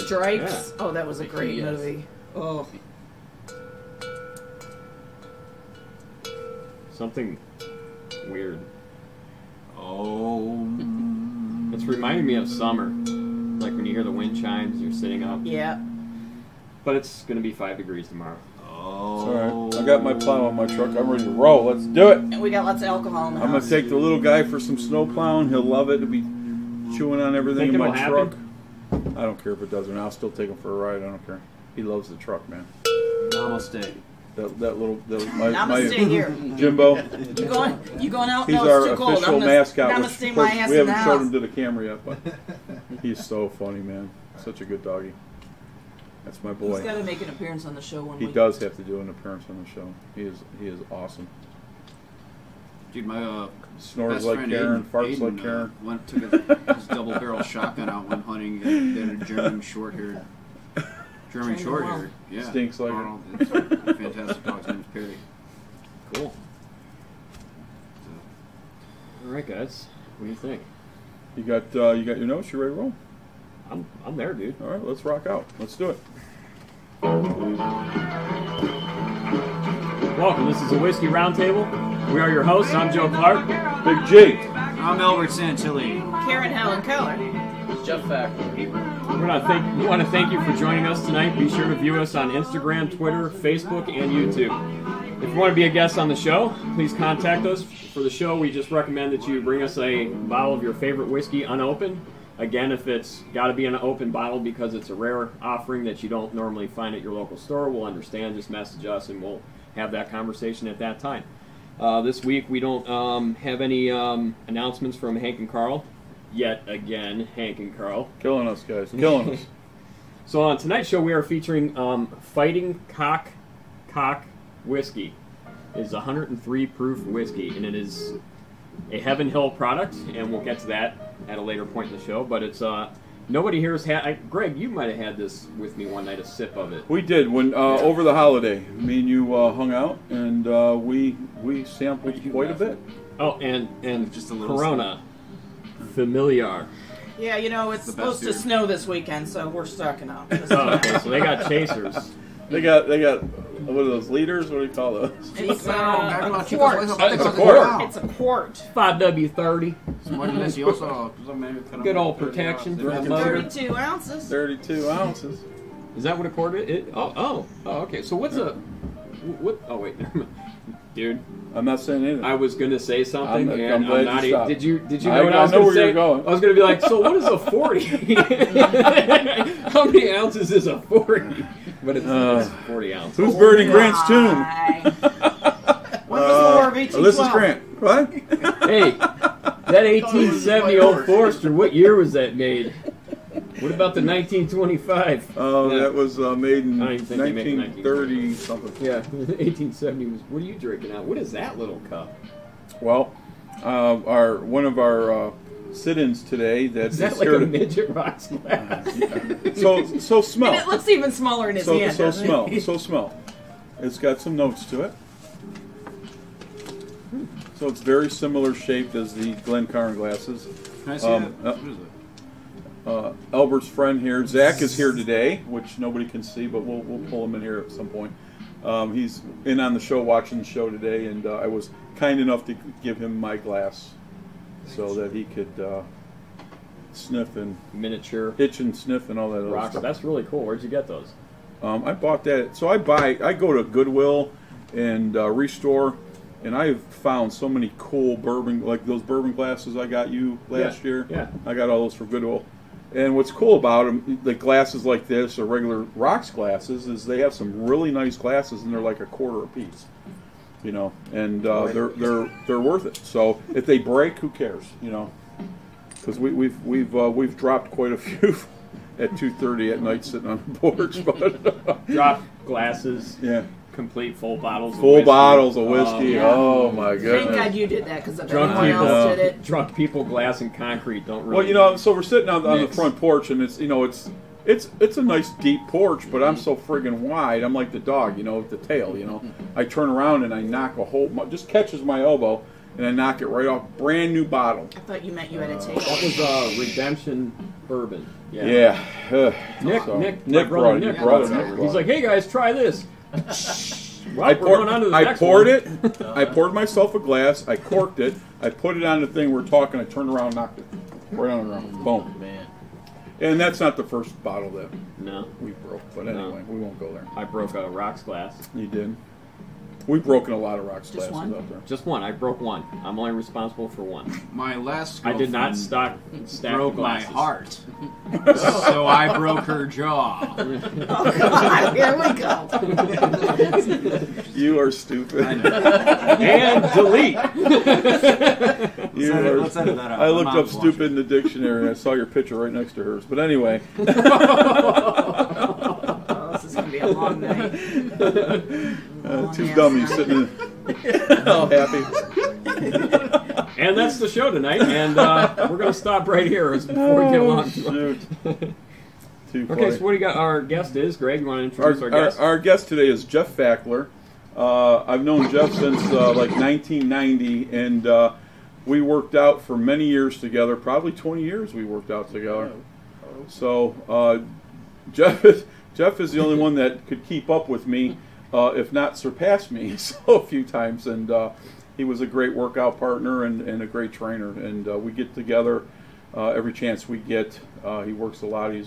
Stripes. Yeah. Oh, that was a great movie. Oh. Something weird. Oh. It's reminding me of summer. Like when you hear the wind chimes, you're sitting up. Yeah. But it's going to be 5 degrees tomorrow. Oh. It's all right. I got my plow on my truck. I'm ready to roll. Let's do it. And we got lots of alcohol in the I'm house. going to take the little guy for some snow plowing. He'll love it. He'll be chewing on everything Think in my it'll truck. happen? I don't care if it doesn't. I'll still take him for a ride. I don't care. He loves the truck, man. Namaste. That little my Namaste here. Jimbo. You going out? He's no, our it's too cold. official I'm gonna, mascot. I'm which, gonna stay of my course, ass we in the haven't showed house. him to the camera yet, but he's so funny, man. Such a good doggy. That's my boy. He's got to make an appearance on the show one He week. does have to do an appearance on the show. He is awesome. Dude, my Snores best like friend Karen, farts Aiden, like Karen. took his double barrel shotgun out when hunting. They had a German short-haired. Yeah. Stinks like Arnold. It's a fantastic dog. His name's Perry. Cool. All right, guys. What do you think? You got your notes? You ready to roll? I'm there, dude. All right, let's rock out. Let's do it. Welcome. This is a Whiskey Roundtable. We are your hosts. I'm Joe Clark. Big G. I'm Albert Santilli. Karen Helen Keller. Jeff Fackler. We want to thank you for joining us tonight. Be sure to view us on Instagram, Twitter, Facebook, and YouTube. If you want to be a guest on the show, please contact us. For the show, we just recommend that you bring us a bottle of your favorite whiskey unopened. Again, if it's got to be an open bottle because it's a rare offering that you don't normally find at your local store, we'll understand. Just message us and we'll have that conversation at that time. This week, we don't have any announcements from Hank and Carl. Yet again, Hank and Carl. Killing us, guys. Killing us. So on tonight's show, we are featuring Fighting Cock Whiskey. It's 103 proof whiskey, and it is a Heaven Hill product, and we'll get to that at a later point in the show. But it's nobody here has had. Greg, you might have had this with me one night, a sip of it. We did when over the holiday. Me and you hung out, and we sampled quite a bit. Oh, and Just a little Corona Familiar. Yeah, you know, it's supposed to beer. snow this weekend, so we're stocking up. Oh, okay, so they got chasers. They got what are those liters? What do you call those? It's a quart. It's a quart. It's a quart. 5W30. Good Good old protection for the motor. 32 ounces. 32 ounces. Is that what a quart is? Oh, okay. So what's a what? Oh wait, never mind. Dude. I'm not saying anything. I was gonna say something, I'm and glad I'm not. you stopped. Did you I know what I was know gonna where say? you're going. I was gonna be like, so what is a 40? How many ounces is a 40? But it's 40 ounces. Who's burning Grant's tomb? When was the War of 1812? Ulysses Grant. What? Hey, that 1870 old Forester. What year was that made? What about the 1925? Oh, Yeah. that was made in I don't even think they make it 1930 something. Yeah, 1870 was. What are you drinking out? What is that little cup? Well, one of our sit-ins today Is that like a midget rocks glass? so smell. And it looks even smaller in his hand. So doesn't smell. it? So smell. It's got some notes to it. So it's very similar shaped as the Glencairn glasses. Can I see that? What is it? Albert's friend here, Zach, is here today, which nobody can see, but we'll pull him in here at some point. He's in on the show, watching the show today, and I was kind enough to give him my glass so that he could sniff and Miniature itch and sniff and all that other rocks. stuff. That's really cool. Where'd you get those? I bought that. So I go to Goodwill and Restore, and I've found so many cool bourbon, like those bourbon glasses I got you last year. Yeah. I got all those from Goodwill. And what's cool about them, the glasses like this or regular rocks glasses, is they have some really nice glasses, and they're like a quarter a piece. You know, and they're worth it. So if they break, who cares? You know, because we've dropped quite a few at 2:30 at night sitting on the porch. But Drop glasses. yeah, Complete full bottles. full of bottles of whiskey. yeah. Oh my Thank goodness. God you did that, because if Drunk anyone people. else did it, Drunk people, glass and concrete don't really. Well, you know, so we're sitting on the Mix. front porch, and it's a nice deep porch, but I'm so friggin' wide. I'm like the dog, you know, with the tail. You know, I turn around and I knock a hole, just catches my elbow, and I knock it right off. Brand new bottle. I thought you meant you had a taste. That was Redemption Bourbon. Yeah. Nick brought it. He's like, hey guys, try this. Well, I poured it. I poured myself a glass. I corked it. I put it on the thing we're talking. I turned around, knocked it right on the ground. Boom. Man. And that's not the first bottle that we broke. But anyway, we won't go there. I broke a rocks glass. You did. We've broken a lot of rocks glasses one? out there. Just one. I broke one. I'm only responsible for one. My last I did not girlfriend stack broke my glasses. heart. So I broke her jaw. Oh, God, here we go. You are stupid. And delete. Let's edit that out. I looked My up mom's stupid in the dictionary. I saw your picture right next to hers. But anyway. Oh, this is going to be a long night. Two dummies sitting all happy. And that's the show tonight. And we're going to stop right here before we get along. Shoot. Okay, so what do you got? Our guest is, Greg, you want to introduce our guest? Our guest today is Jeff Fackler. I've known Jeff since like 1990, and we worked out for many years together, probably 20 years we worked out together. So Jeff is the only one that could keep up with me, if not surpass me, so a few times. And he was a great workout partner and a great trainer. And we get together every chance we get. He works a lot. He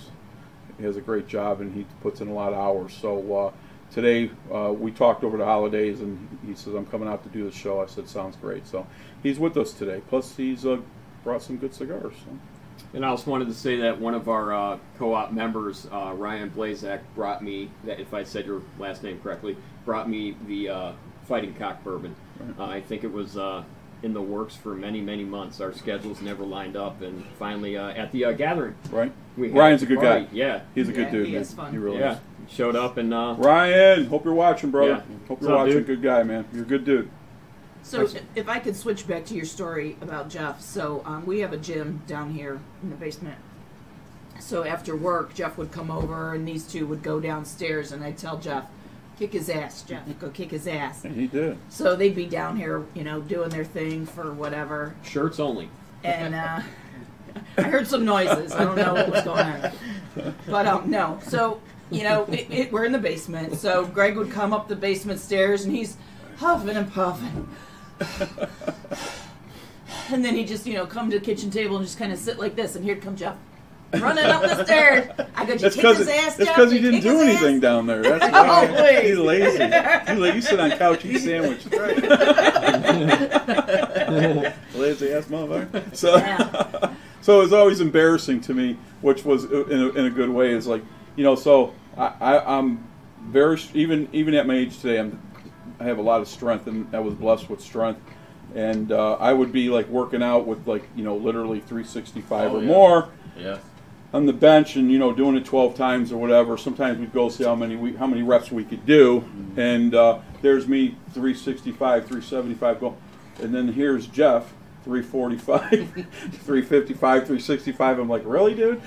has a great job, and he puts in a lot of hours. So today we talked over the holidays, and he says, I'm coming out to do the show. I said, sounds great. So he's with us today. Plus, he's brought some good cigars. So. And I also wanted to say that one of our co-op members, Ryan Blazak, brought me, if I said your last name correctly, brought me the Fighting Cock Bourbon. Right. I think it was in the works for many, many months. Our schedules never lined up, and finally at the gathering. Right. Ryan's a good guy. Yeah. He's a good dude. He is fun. He really is. Showed up and... Ryan, hope you're watching, brother. Yeah. Hope you're watching. Dude? Good guy, man. You're a good dude. So if I could switch back to your story about Jeff. So we have a gym down here in the basement. So after work, Jeff would come over, and these two would go downstairs, and I'd tell Jeff, kick his ass, Jeff. Go kick his ass. And he did. So they'd be down here, doing their thing for whatever. Shirts only. And I heard some noises. I don't know what was going on. But no. So, we're in the basement. So Greg would come up the basement stairs, and he's huffing and puffing. And then he'd just, come to the kitchen table and just kind of sit like this. And here'd come Jeff. Running up the stairs. I go, you kick his ass, Jeff? It's because he didn't do anything down there. That's why. He's lazy. You sit on couch, eat sandwich. Right. Lazy ass motherfucker. So it was always embarrassing to me, which was in a good way. Is like, so I'm very, even at my age today, I have a lot of strength, and I was blessed with strength. And I would be like working out with literally 365 or more. Yeah. On the bench and doing it 12 times or whatever. Sometimes we'd go see how many reps we could do, and there's me 365, 375 go, and then here's Jeff 345, 355, 365. I'm like, really, dude?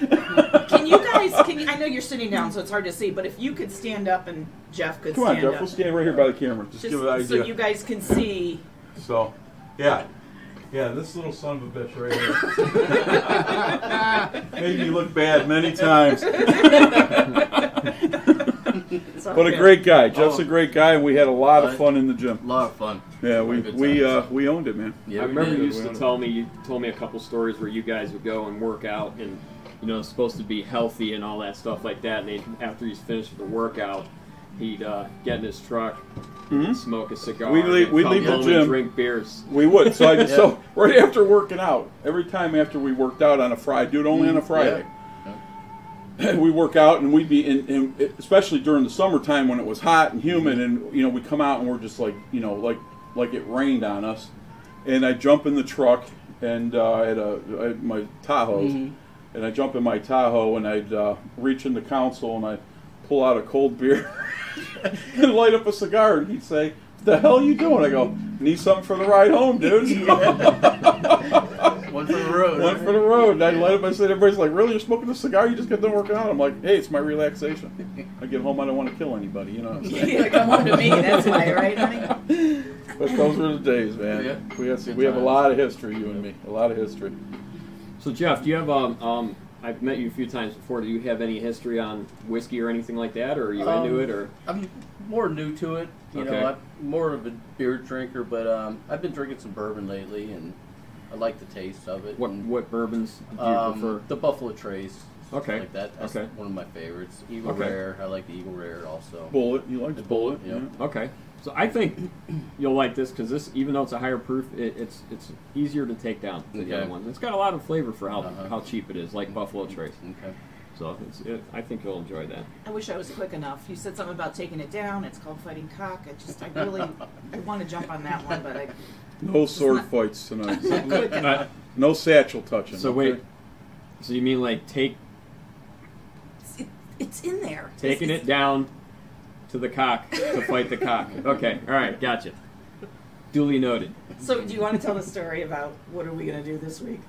Can you guys? I know you're sitting down, so it's hard to see, but if you could stand up and Jeff could Come stand on, Jeff. up. We'll stand right here by the camera. Just give it an idea. So you guys can see. So, yeah. Yeah, this little son of a bitch right here. Made me look bad many times. But a great guy. Jeff's a great guy, and we had a lot of fun in the gym. A lot of fun. Yeah, we owned it, man. Yeah, I remember you used to tell me, you told me a couple stories where you guys would go and work out, and it's supposed to be healthy and all that stuff like that. And after he's finished the workout, he'd get in his truck, smoke a cigar, We'd leave the gym, and drink beers. We would. So so right after working out, every time after we worked out on a Friday, do it only on a Friday. Yeah. We work out, and we'd be in, especially during the summertime when it was hot and humid, and we come out and we're just like like it rained on us, and I jump in the truck, and I had my Tahoes, and I jump in my Tahoe, and I'd reach in the console, and I'd pull out a cold beer and light up a cigar, and he'd say, "What the hell are you doing?" I go, "Need something for the ride home, dude." One for the road. One for the road. And I'd light up. I said, everybody's like, "Really? You're smoking a cigar? You just get done working out?" I'm like, "Hey, it's my relaxation. I get home, I don't want to kill anybody." You know what I'm saying? You gotta come home to me. That's why, right, honey? But those were the days, man. Yeah. We have a lot of history, you and me. A lot of history. So Jeff, do you have I've met you a few times before. Do you have any history on whiskey or anything like that, or are you into it? Or I'm more new to it. You Okay. know, I'm more of a beer drinker, but I've been drinking some bourbon lately, and I like the taste of it. And, what bourbons do you prefer? The Buffalo Trace. Okay. Like that. That's Okay. one of my favorites. Eagle Okay. Rare. I like the Eagle Rare also. Bullet. You like the Bullet? Yeah. Okay. So I think you'll like this because this, even though it's a higher proof, it's easier to take down than the Okay. other ones. It's got a lot of flavor for how Uh-huh. how cheap it is, like Buffalo Trace. Okay. So I think you'll enjoy that. I wish I was quick enough. You said something about taking it down. It's called fighting cock. I want to jump on that one, but I No sword fights tonight. not quick enough. No satchel touching. So okay? wait, so you mean like It's in there. taking it down to the cock to fight the cock? Okay, all right, gotcha. Duly noted. So, do you want to tell the story about what are we going to do this week?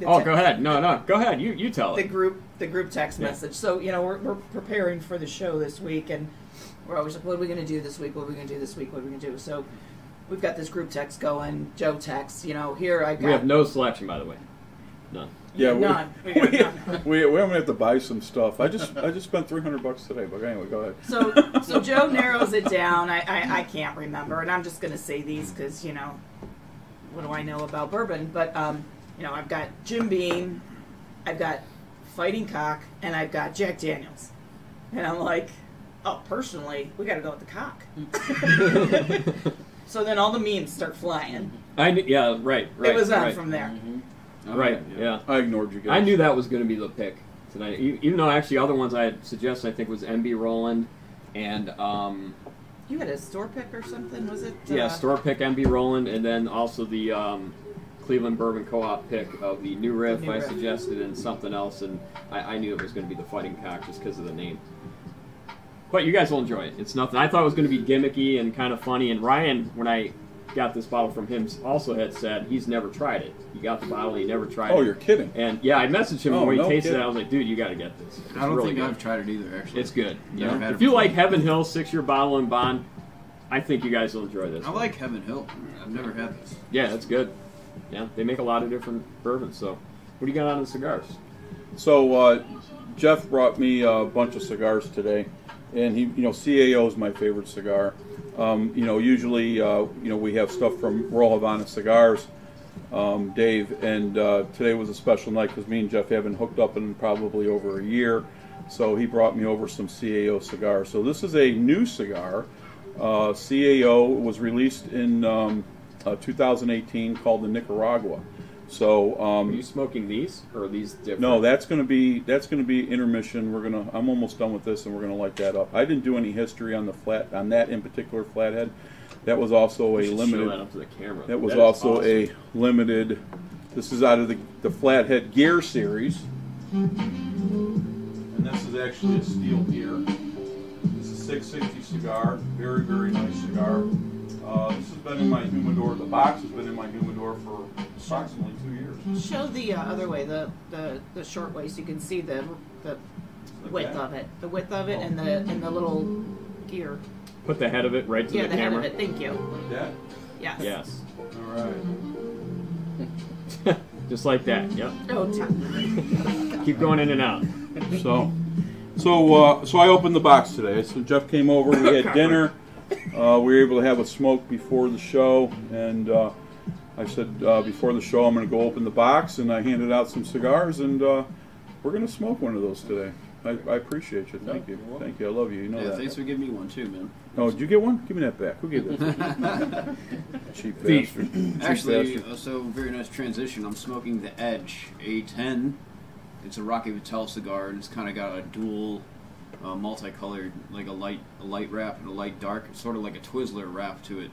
Oh, go ahead. No, go ahead. You tell The it. group text Yeah. message. So, we're preparing for the show this week, and we're always like, what are we going to do this week? What are we going to do this week? What are we going to do? So, we've got this group text going. Joe texts. Here I got. We have no selection, by the way. None. Yeah, none. We got none. we haven't have to buy some stuff. I just spent $300 today. But anyway, go ahead. So Joe narrows it down. I can't remember, and I'm just going to say these because what do I know about bourbon? But I've got Jim Beam, I've got Fighting Cock, and I've got Jack Daniels, and I'm like, oh, personally, we got to go with the cock. So then all the memes start flying. Yeah, right. It was on right. from there. Right, yeah. I ignored you guys. I knew that was going to be the pick tonight. Even though actually other ones I had suggested, I think was MB Roland and You had a store pick or something, was it? store pick MB Roland, and then also the Cleveland Bourbon Co-op pick of the New Riff New I Riff. suggested, and something else, and I knew it was going to be the Fighting Cock just because of the name. But you guys will enjoy it. It's nothing. I thought it was going to be gimmicky and kind of funny, and Ryan, when I got this bottle from him, also had said he's never tried it. He got the bottle, he never tried it. Oh, you're kidding. And yeah, I messaged him Oh, when he no tasted it. kidding. I was like, dude, you got to get this. It's I don't really think good. I've tried it either, actually. It's good. Never Yeah. had If it you like before. Heaven Hill 6-year bottle and bond, I think you guys will enjoy this. I like Heaven Hill. I've never had this. Yeah, that's good. Yeah, they make a lot of different bourbons. So, what do you got on the cigars? So Jeff brought me a bunch of cigars today, and CAO is my favorite cigar. Usually we have stuff from Royal Havana Cigars, Dave, and today was a special night because me and Jeff haven't hooked up in probably over a year. So he brought me over some CAO cigars. So this is a new cigar. CAO was released in 2018, called the Nicaragua. So Are you smoking these, or are these different? no, that's going to be intermission. I'm almost done with this, and we're gonna light that up. I didn't do any history on that in particular flathead. That was also You a should limited. show that up to the camera. That was is also awesome. a limited. This is out of the Flathead Gear series, and this is actually a steel gear. This is a 660 cigar, very very nice cigar. This has been in my humidor. The box has been in my humidor for approximately 2 years. Show the other way, the short way, so you can see the width that? of it, and the little gear. Put the head of it right to Yeah, the the head camera. of it. Thank you. Like that. Yes. Yes. All right. Just like that. Yep. Oh, Keep going in and out. So I opened the box today. So Jeff came over. We had dinner. We were able to have a smoke before the show, and I said before the show I'm going to go open the box, and I handed out some cigars, and we're going to smoke one of those today. I appreciate you. Thank you. Thank you. I love you. You know Yeah, that. thanks for giving me one too, man. Oh, did you get one? Give me that back. Who gave that? Cheap Thief. bastard. Cheap Actually, bastard. so very nice transition. I'm smoking the Edge A10. It's a Rocky Patel cigar, and it's kind of got a dual, multicolored, like a light wrap and a light dark. It's sort of like a Twizzler wrap to it.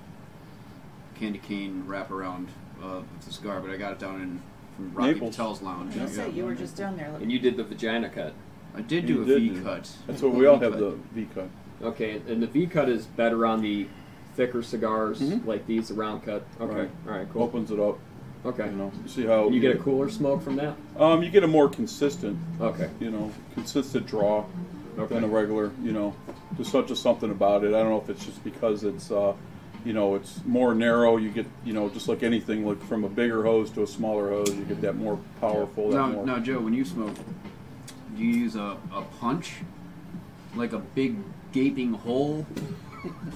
Candy cane wrap around with the cigar, but I got it down from Rocky Naples. Patel's lounge. I say you were just down there. And you did the vagina cut. I did You do a did V do cut. That's what we all have, the V cut. Okay, and the V cut is better on the thicker cigars Mhm. like these, the round cut. Okay, Right. all right, cool. Opens it up. Okay, You see how you get a cooler smoke from that. You get a more consistent, Okay, consistent draw okay. than a regular. There's such a something about it. I don't know if it's just because it's it's more narrow. You get, just like anything, like from a bigger hose to a smaller hose, you get that more powerful. Now, Joe, when you smoke, do you use a punch, like a big gaping hole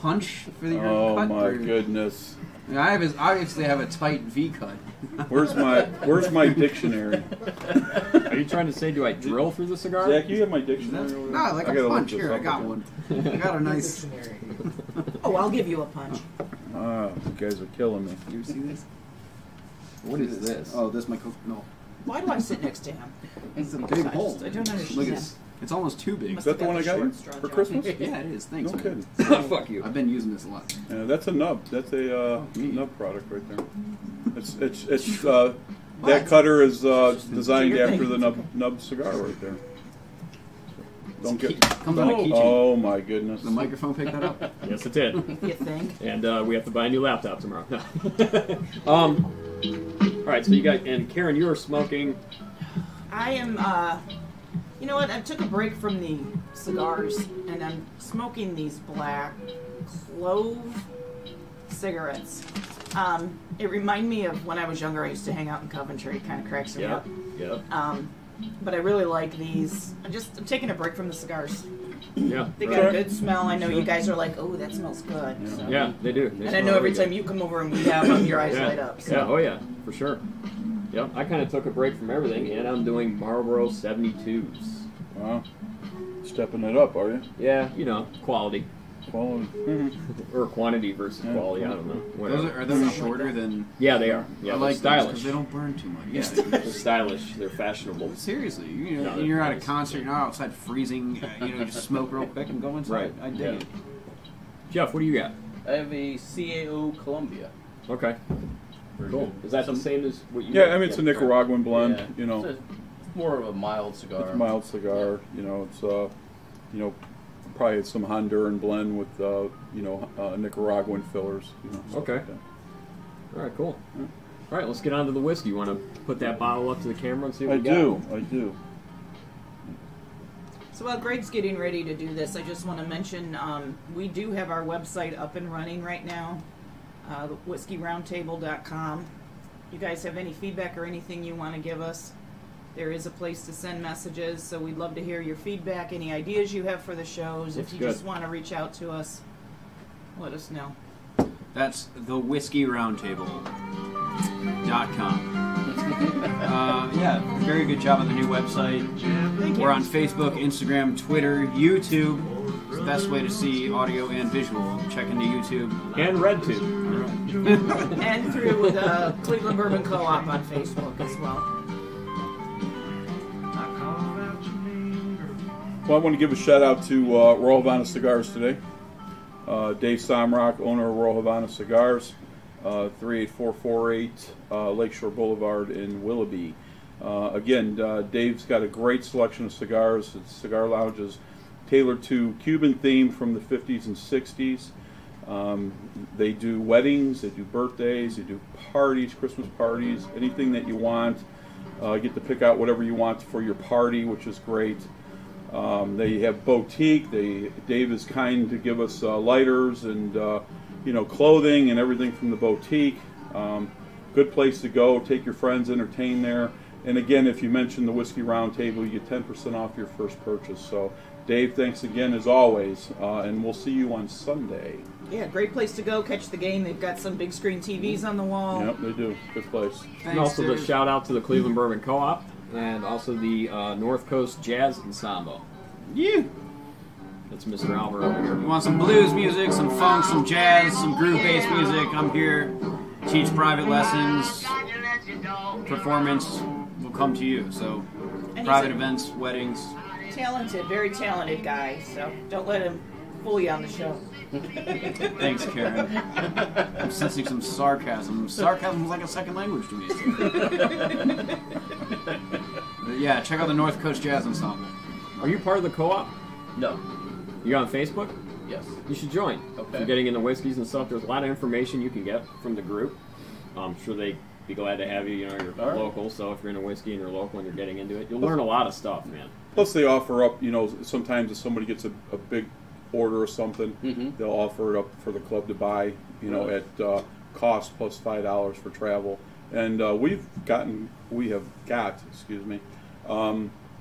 punch for your cut? Oh my goodness! I obviously have a tight V cut. Where's my dictionary? Are you trying to say, do I drill through the cigar? Zach, you have my dictionary over there? No, like a punch. Here, I got one. I got a nice. Oh, I'll give you a punch. Ah, you guys are killing me. You see this? What is this? Oh, this is my no. Why do I sit next to him? It's a big hole. I don't understand. Look, it's almost too big. Is that the one I got you for Christmas? Yeah, it is. Thanks. No man. kidding. Fuck you. I've been using this a lot. That's a nub. That's a nub product right there. It's that cutter is designed after the nub cigar right there. Don't get. Comes on a keychain. Oh my goodness! The microphone picked that up. Yes, it did. You think? And we have to buy a new laptop tomorrow. All right, so you got, and Karen, you're smoking. I am. You know what? I took a break from the cigars, and I'm smoking these black clove cigarettes. It reminded me of when I was younger. I used to hang out in Coventry. It kind of cracks me up. Yeah. But I really like these. I'm taking a break from the cigars. Yeah. They got a good smell. I know you guys are like, oh, that smells good. Yeah. So. Yeah, they do. They And I know every time you come over and we have them, your eyes light up. So. Yeah, oh yeah, for sure. Yep, I kind of took a break from everything, and I'm doing Marlboro 72s. Wow. Stepping it up, are you? Yeah, quality. Quality. Or quantity versus quality, I don't know. Whatever. Are those shorter than? Yeah, they are. Yeah, I they're like stylish. because they don't burn too much. Yeah, They're stylish. They're fashionable. seriously, No, they're you're at a nice. concert, you're not outside freezing. Just smoke real quick and go inside. Right. I dig Yeah. it. Jeff, what do you got? I have a CAO Columbia. Okay. Cool. Is that the same as what you Yeah, got? I mean it's a Nicaraguan blend. Yeah. It's more of a mild cigar. It's a mild cigar. It's probably some Honduran blend with Nicaraguan fillers. Stuff Okay. like that. All right, cool. All right, let's get on to the whiskey. You want to put that bottle up to the camera and see what we got? I do. So while Greg's getting ready to do this, I just want to mention we do have our website up and running right now, whiskeyroundtable.com. You guys have any feedback or anything you want to give us? There is a place to send messages, so we'd love to hear your feedback, any ideas you have for the shows. Looks if you good. just want to reach out to us, let us know. That's thewhiskeyroundtable.com. Yeah, very good job on the new website. Thank you. We're on Facebook, Instagram, Twitter, YouTube. It's the best way to see audio and visual. Check into YouTube. And RedTube. And through the Cleveland Bourbon Co-op on Facebook as well. Well, I want to give a shout out to Royal Havana Cigars today. Dave Somrock, owner of Royal Havana Cigars, 38448 Lakeshore Boulevard in Willoughby. Again, Dave's got a great selection of cigars. His cigar lounge is tailored to Cuban theme from the 50s and 60s. They do weddings, they do birthdays, they do parties, Christmas parties, anything that you want. You get to pick out whatever you want for your party, which is great. They have boutique. Dave is kind to give us lighters and clothing and everything from the boutique. Good place to go. Take your friends, entertain there. And again, if you mention the Whiskey Roundtable, you get 10% off your first purchase. So, Dave, thanks again as always, and we'll see you on Sunday. Yeah, great place to go. Catch the game. They've got some big screen TVs on the wall. Yep, they do. Good place. And also the shout out to the Cleveland Bourbon Co-op and also the North Coast Jazz Ensemble. Yeah. That's Mr. Albert over here. You want some blues music, some funk, some jazz, some groove-based music? I'm here. Teach private lessons. Performance will come to you. So, And private he's events, weddings. talented, very talented guy. So don't let him fool you on the show. Thanks, Karen. I'm sensing some sarcasm. Sarcasm is like a second language to me. But yeah, check out the North Coast Jazz Ensemble. Are you part of the co-op? No. You're on Facebook? Yes. You should join. Okay. If you're getting into whiskeys and stuff, there's a lot of information you can get from the group. I'm sure they'd be glad to have you. You're All right. local, so if you're into whiskey and you're local and you're getting into it, you'll learn a lot of stuff, man. Plus, they offer up, sometimes if somebody gets a big order or something, they'll offer it up for the club to buy, you know, at cost plus $5 for travel. And we have got, excuse me,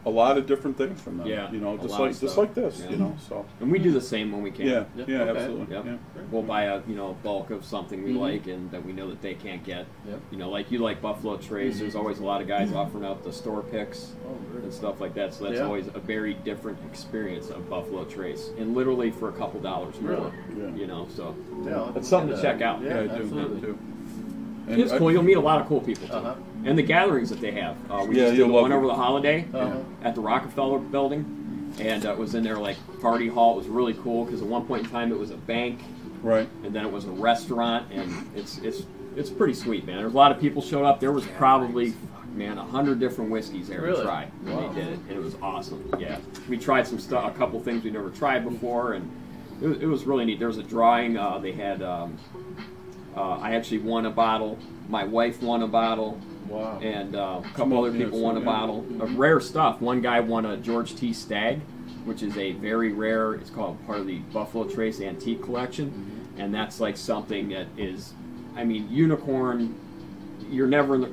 a lot of different things from them. Yeah, you know, a just lot of just stuff. like this, Yeah. you know. So. And we do the same when we can. Yeah, Yep. yeah, Okay. absolutely. Yep. Yeah. We'll buy a bulk of something we like and that we know that they can't get. Yep. You know, like you like Buffalo Trace. There's always a lot of guys offering out the store picks and stuff like that. So that's Yeah. always a very different experience of Buffalo Trace, and literally for a couple dollars more. Yeah. You know, so Yeah, that's something to check out. Yeah, I do. absolutely. I do. And It's cool. You'll meet a lot of cool people too. Uh-huh. And the gatherings that they have. We Yeah, just did you'll the love one it. over the holiday Uh-huh. at the Rockefeller Building, and it was in their like party hall. It was really cool because at one point in time it was a bank, Right. and then it was a restaurant, and it's pretty sweet, man. There's a lot of people showed up. There was probably 100 different whiskeys there to Really? try. Wow. They did it, and it was awesome. Yeah, we tried some stuff, a couple things we never tried before, and it was really neat. There was a drawing. They had. I actually won a bottle. My wife won a bottle. Wow. And a couple other people won a bottle of rare stuff. One guy won a George T. Stagg, which is a very rare. It's called part of the Buffalo Trace Antique Collection, and that's like something that is, I mean, unicorn. You're never,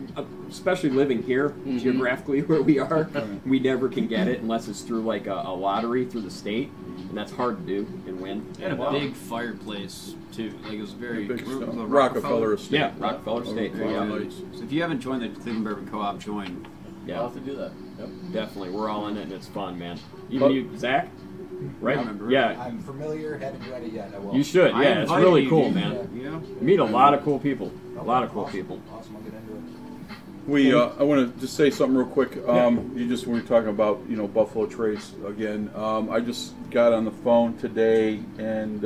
especially living here geographically where we are, we never can get it unless it's through like a lottery through the state, and that's hard to do and win. And a big fireplace too. Like it was very Big the stuff. Rockefeller Estate. Yeah, Rockefeller State. Oh, Yeah, nice. So if you haven't joined the Cleveland Bourbon Co-op, join. I'll yeah, have to do that. Yep. definitely. We're all in it, and it's fun, man. Even you, Zach, right? I remember. Yeah, I'm familiar, haven't read it yet. I will. you should. I Yeah, it's invited really you, cool, dude. man. Yeah. Meet a lot of cool people. A Okay, lot of cool awesome. people. Awesome, I'll get into it. I want to just say something real quick. You just when we were talking about Buffalo Trace again. I just got on the phone today, and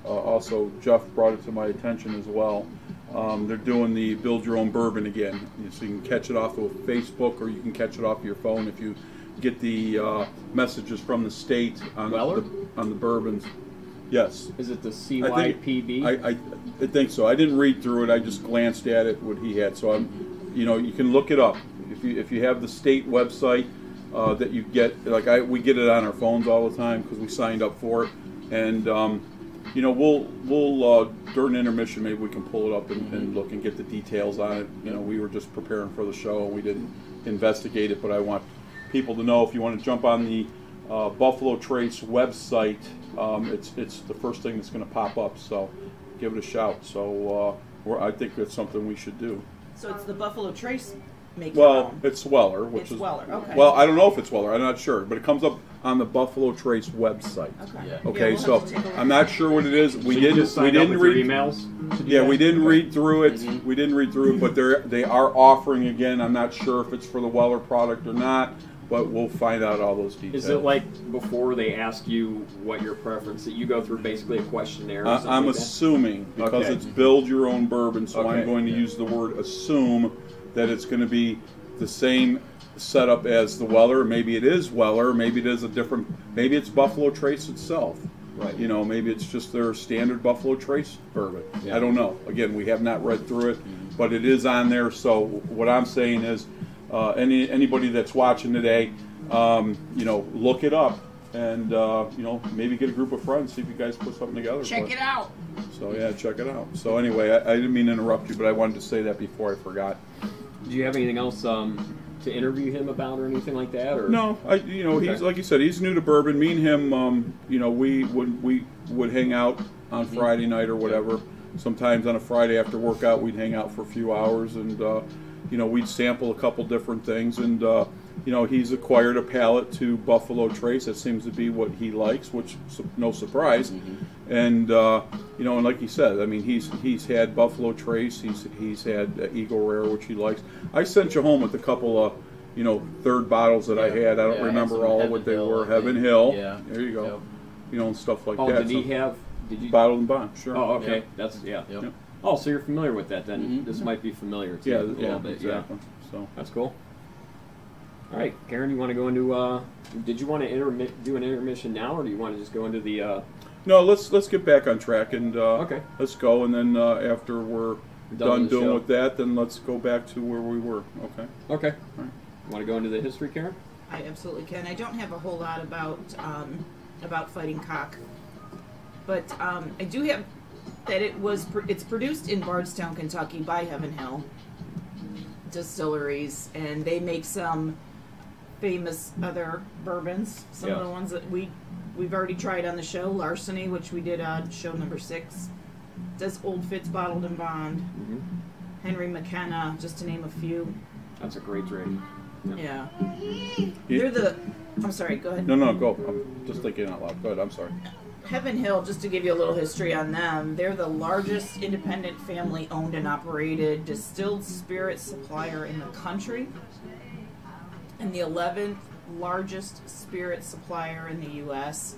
also Jeff brought it to my attention as well. They're doing the Build Your Own Bourbon again, so you can catch it off of Facebook or you can catch it off your phone if you get the messages from the state on Weller? on the bourbons. Yes. Is it the I think- CYPB? I think so. I didn't read through it. I just glanced at it, what he had. So you can look it up if you have the state website that you get. We get it on our phones all the time because we signed up for it, and we'll during intermission maybe we can pull it up and look and get the details on it. We were just preparing for the show and we didn't investigate it, but I want people to know if you want to jump on the Buffalo Trace website. It's the first thing that's going to pop up, so give it a shout. So I think that's something we should do. So it's the Buffalo Trace make. Well, it's Weller, which It's is Weller, okay. Well, I don't know if it's Weller. I'm not sure, but it comes up on the Buffalo Trace website. Okay. Yeah. Okay, we'll so have to take a look. I'm not sure what it is. We So you didn't. just We signed up didn't with your read. emails. to do Yeah, that? we didn't read through it. Mm-hmm. We didn't read through it, but they are offering again. I'm not sure if it's for the Weller product or not, but we'll find out all those details. Is it like before they ask you what your preference? That you go through basically a questionnaire? Or something I'm like that? assuming because Okay. it's build your own bourbon, so Okay. I'm going to use the word assume that it's going to be the same setup as the Weller. Maybe it is Weller. Maybe it is a different. Maybe it's Buffalo Trace itself. Right. Maybe it's just their standard Buffalo Trace bourbon. Yeah. I don't know. Again, we have not read through it, but it is on there. So what I'm saying is, anybody that's watching today, look it up and maybe get a group of friends, see if you guys put something together. Check it out. So yeah, check it out. So anyway, I didn't mean to interrupt you, but I wanted to say that before I forgot. Do you have anything else to interview him about or anything like that? Or No, he's Okay. like you said, he's new to bourbon. Me and him, we would hang out on Friday night or whatever. Sometimes on a Friday after workout, we'd hang out for a few hours and we'd sample a couple different things. And he's acquired a palate to Buffalo Trace. That seems to be what he likes, which no surprise. And and like you said, I mean, he's had Buffalo Trace. He's had Eagle Rare, which he likes. I sent you home with a couple of third bottles that I had. I don't Yeah, remember some all of Heaven what they Hill, were. I Heaven think. Hill. Yeah. There you go. Yep. And stuff like oh, that. did he have? Did you? Bottled and Bond? Sure. Oh, okay. Yep. That's yeah. Yep. Yep. Oh, so you're familiar with that then? This might be familiar too. Yeah. a little Yeah. bit. Exactly. Yeah. So. That's cool. All right, Karen, you want to go into? Did you want to do an intermission now, or do you want to just go into the? No, let's get back on track and Okay. let's go, and then after we're done with the doing show. with that, then let's go back to where we were. Okay. Okay. All right. Want to go into the history, Karen? I absolutely can. I don't have a whole lot about fighting cock. But I do have that it's produced in Bardstown, Kentucky by Heaven Hill Distilleries, and they make some famous other bourbons. Some of the ones that we've already tried on the show, Larceny, which we did on show number 6. Does Old Fitz Bottled and Bond, Henry McKenna, just to name a few. That's a great drink. Yeah. They're the. I'm sorry. Go ahead. No, go. I'm just thinking out loud. Go ahead. I'm sorry. Heaven Hill, just to give you a little history on them, they're the largest independent family-owned and operated distilled spirit supplier in the country, and the 11th largest spirit supplier in the U.S.,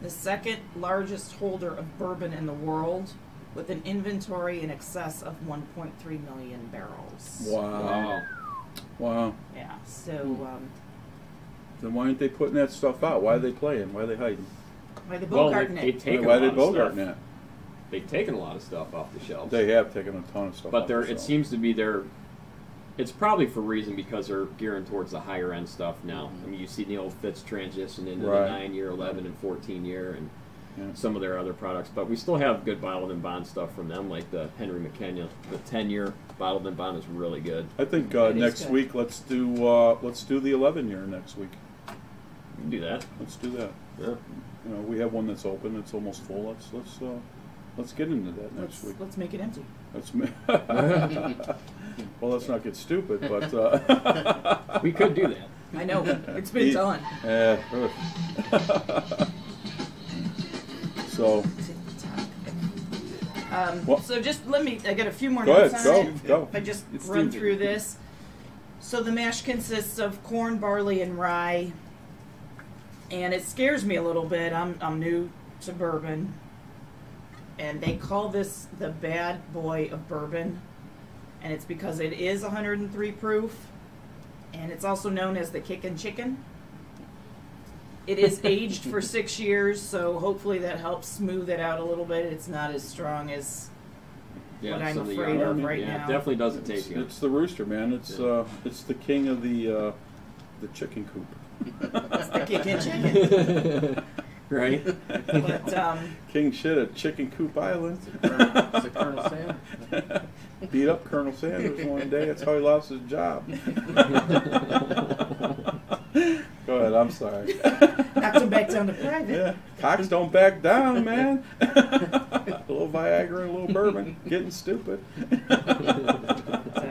the 2nd largest holder of bourbon in the world, with an inventory in excess of 1.3 million barrels. Wow. Yeah, so... then why aren't they putting that stuff out? Why are they playing? Why are they hiding? Why are they bogarting it? Why are they bogarting that? They've taken a lot of stuff off the shelves. They have taken a ton of stuff but off the shelves. It seems to be it's probably for a reason because they're gearing towards the higher end stuff now. I mean, you see the Old Fitz transition into the 9-year, 11, and 14-year, and some of their other products. But we still have good bottled and bond stuff from them, like the Henry McKenna. The 10-year bottled and bond is really good. I think next week let's do the 11-year next week. We can do that. Let's do that. Yeah. You know, we have one that's open. It's almost full. Let's get into that next week. Let's make it empty. Well, let's not get stupid, but we could do that. I know. It's been done. So. So just I got a few more go notes ahead, on it. Go. If I just run through this. So the mash consists of corn, barley, and rye. And it scares me a little bit. I'm new to bourbon. And they call this the bad boy of bourbon. And it's because it is 103 proof. And it's also known as the kickin' chicken. It is aged for 6 years, so hopefully that helps smooth it out a little bit. It's not as strong as what I'm afraid of right now. It definitely doesn't taste good. It's the rooster, man. It's the king of the chicken coop. It's the kickin' chicken. Right? But, king shit at Chicken Coop Island. Is it Colonel Sam? Beat up Colonel Sanders one day. That's how he lost his job. Go ahead. I'm sorry. Knocked him back down to private. Yeah. Cocks don't back down, man. A little Viagra and a little bourbon. Getting stupid.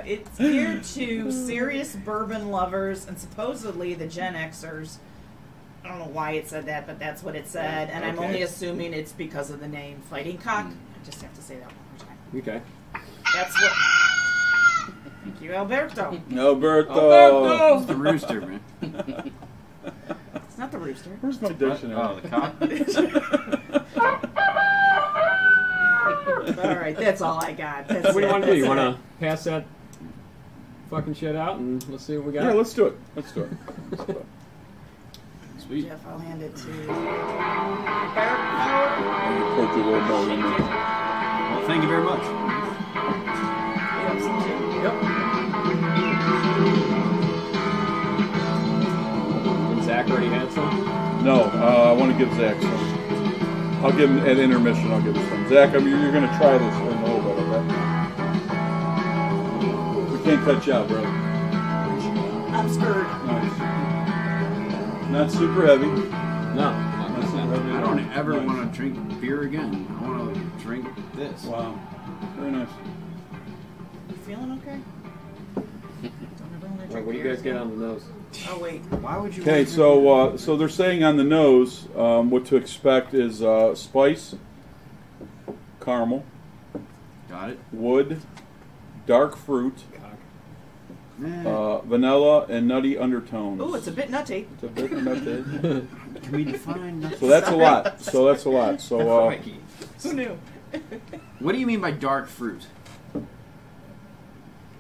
It's geared to serious bourbon lovers and supposedly the Gen Xers. I don't know why it said that, but that's what it said. And I'm only assuming it's because of the name Fighting Cock. I just have to say that one more time. Okay. That's what... Thank you, Alberto. Alberto! It's the rooster, man. It's not the rooster. Where's my dictionary? Oh, the cock? All right, that's all I got. What do you want to do? You want to pass that fucking shit out and let's see what we got? Yeah, let's do it. Sweet. Jeff, I'll hand it to Put your little bowl in there. Well, thank you very much. Zach already had some? No, I want to give Zach some. I'll give him at intermission. I'll give him some. Zach, you're going to try this for a little bit, okay? We can't cut you out, brother. I'm scared. Nice. Not super heavy. No. I don't ever want to drink beer again. I want to drink this. Wow. Very nice. You feeling okay? What do you guys get on the nose? Oh, wait. Why would you? Okay, so they're saying on the nose, what to expect is spice, caramel, Got it. wood, dark fruit, vanilla, and nutty undertones. Oh, it's a bit nutty. It's a bit nutty. Can we define that? So that's a lot. So Who knew? What do you mean by dark fruit?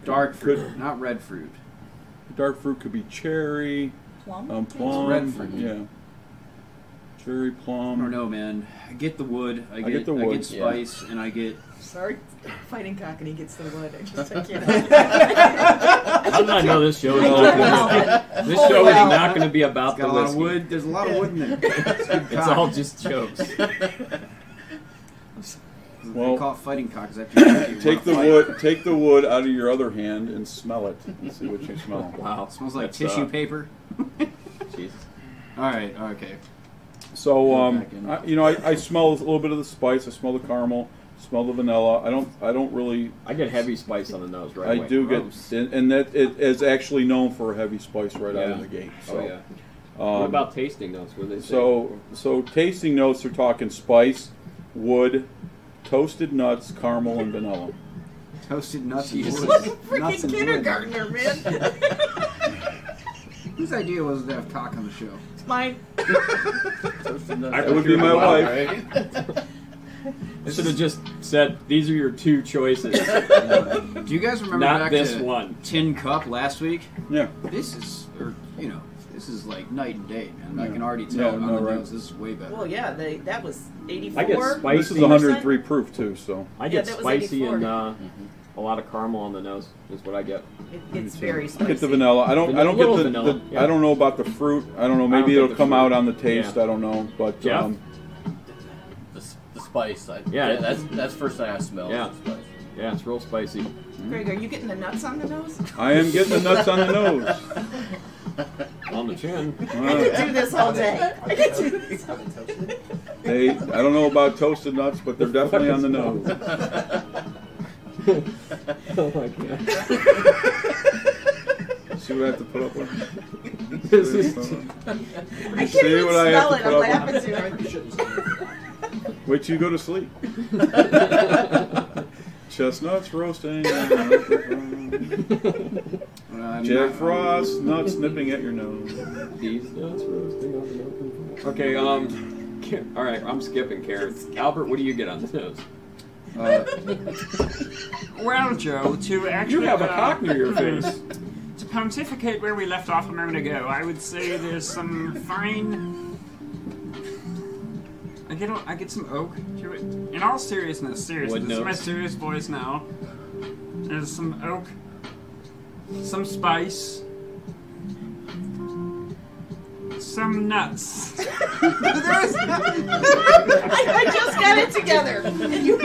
Dark fruit, not red fruit. dark fruit could be cherry, Plum? plum. Red fruit. Yeah. Cherry, plum. I don't know, man. I get the wood. I get the I wood. get spice, and I get. Sorry, Fighting Cock and he gets the wood. I can't. How did I know this show is not going to be about It's got the a lot whiskey? of wood. There's a lot of wood in there. It's all just jokes. Well, they call it fighting cock. Is after you drink it, you take the wanna fight. wood. Take the wood out of your other hand and smell it and see what you smell. Wow. It smells like That's, tissue paper. Jesus. All right. Okay. So, back in. I smell a little bit of the spice. I smell the caramel. Smell the vanilla. I don't really. I get heavy spice on the nose right away. I do Gross. get, and that it is actually known for a heavy spice right out of the gate. So, Oh yeah. What about tasting notes? What do they say? So tasting notes are talking spice, wood, toasted nuts, caramel, and vanilla. Toasted nuts and Jesus. wood. Like a Nuts freaking and wood. kindergartner, man. Whose idea was it to have cock on the show? It's mine. That would be my wife. I should have just said these are your two choices, Do you guys remember not back this to one. Tin Cup last week? Yeah. This is, this is like night and day, man. I Yeah. can already Yeah, tell on no, the right. nose. This is way better. Well, yeah, that was 84. I get spicy. This is 103 proof too. So I get that was spicy 84. and a lot of caramel on the nose is what I get. It's very I spicy. get the vanilla. I don't Little get the. vanilla, yeah. I don't know about the fruit. I don't know. I don't Maybe get it'll the come fruit. out on the taste. Yeah. I don't know. But Jeff? The spice. Yeah. That's the first thing I smell. Yeah. Is the spice. Yeah, it's real spicy. Greg, are you getting the nuts on the nose? I am getting the nuts on the nose. On the chin. I could do this all day. I could do this. Are they toasted? I don't know about toasted nuts, but they're definitely on the nose. Oh my god. See what I have to put up with? This is I can't See even what I have smell to it. put I'm up laughing with? too hard. You shouldn't say that. Wait till you go to sleep. Chestnuts roasting. Jack Frost nuts nipping at your nose. these nuts roasting on the open fire. Okay, all right, I'm skipping Karen. Albert, what do you get on the nose? Well, Joe, to You actually have a cock near your face. to pontificate where we left off a moment ago, I would say there's some fine. I get some oak to it. In all seriousness, Wood this is my notes. serious voice now. There's some oak, some spice, some nuts. I just got it together. And you